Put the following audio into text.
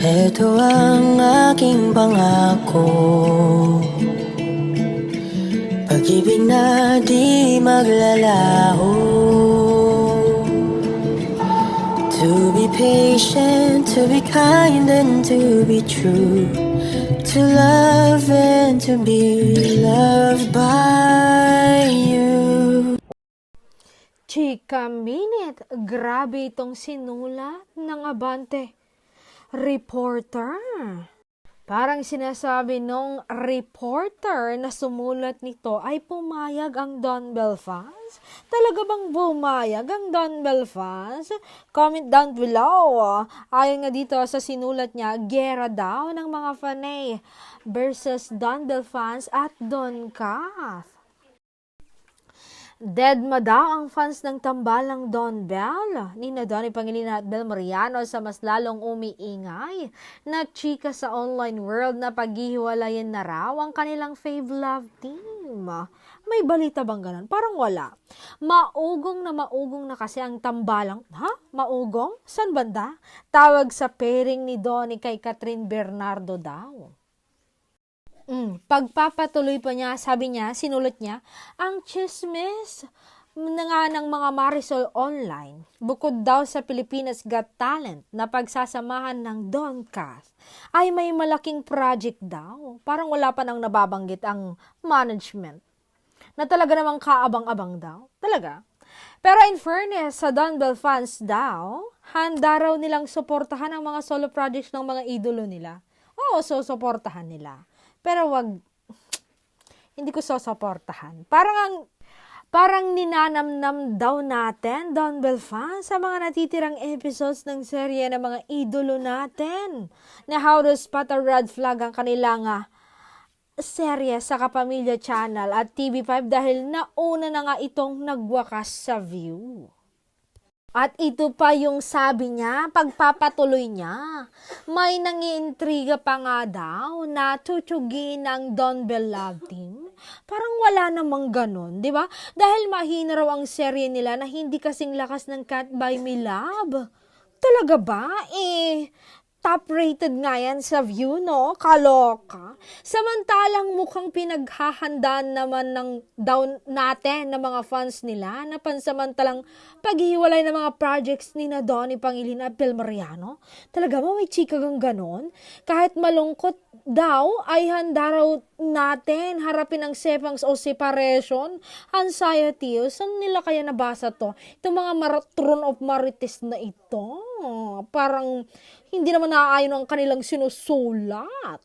Ito ang aking pangako, pag-ibig na di maglalaho. To be patient, to be kind and to be true, to love and to be loved by you. Chika Minute, grabe itong sinulat ng Abante. Reporter. Parang sinasabi nung reporter na sumulat nito ay pumayag ang Don Belfast? Talaga bang pumayag ang Don Belfast? Comment down below. Ayon nga dito sa sinulat niya, gera daw ng mga fanay versus Don Belfast at Don Cath. Deadma daw ang fans ng tambalang Don Bell ni Donnie Pangilinan at Bel Mariano sa mas lalong umiingay na chika sa online world na paghihiwalayin na raw ang kanilang fave love team. May balita bang ganun? Parang wala. Maugong na kasi ang tambalang. Ha? Maugong? San banda? Tawag sa pairing ni Donnie kay Catherine Bernardo daw. Pagpapatuloy pa niya, sabi niya, sinulat niya, ang chismis na nga ng mga Marisol online, bukod daw sa Pilipinas Got Talent na pagsasamahan ng Don Cath, ay may malaking project daw. Parang wala pa nang nababanggit ang management. Na talaga namang kaabang-abang daw. Talaga. Pero in fairness, sa Don Bell fans daw, handa raw nilang suportahan ang mga solo projects ng mga idolo nila. Oo, suportahan nila. Pero hindi ko susuportahan. Parang ninanamnam daw natin, Don Bell fans, sa mga natitirang episodes ng serye ng mga idolo natin. Na How to Spot a Red Flag ang kanilang serye sa Kapamilya Channel at TV5 dahil nauna na nga itong nagwakas sa view. At ito pa yung sabi niya, pagpapatuloy niya. May nangiintriga pa nga daw na tutugin ng Don Bell Love Team. Parang wala namang ganun, di ba? Dahil mahina raw ang serye nila na hindi kasing lakas ng Can't Buy Me Love. Talaga ba? Top-rated nga yan sa view, no? Kaloka. Samantalang mukhang pinaghahandaan naman ng down natin ng mga fans nila na pansamantalang paghihiwalay ng mga projects ni na Donnie Pangilinan at Bel Mariano. Talaga ba may chikagang ganon? Kahit malungkot daw ay handa raw natin harapin ang sepangs o separation anxiety. Saan nila kaya nabasa to? Itong mga Throne of Marites na ito. Parang hindi naman naaayon ang kanilang sinusulat.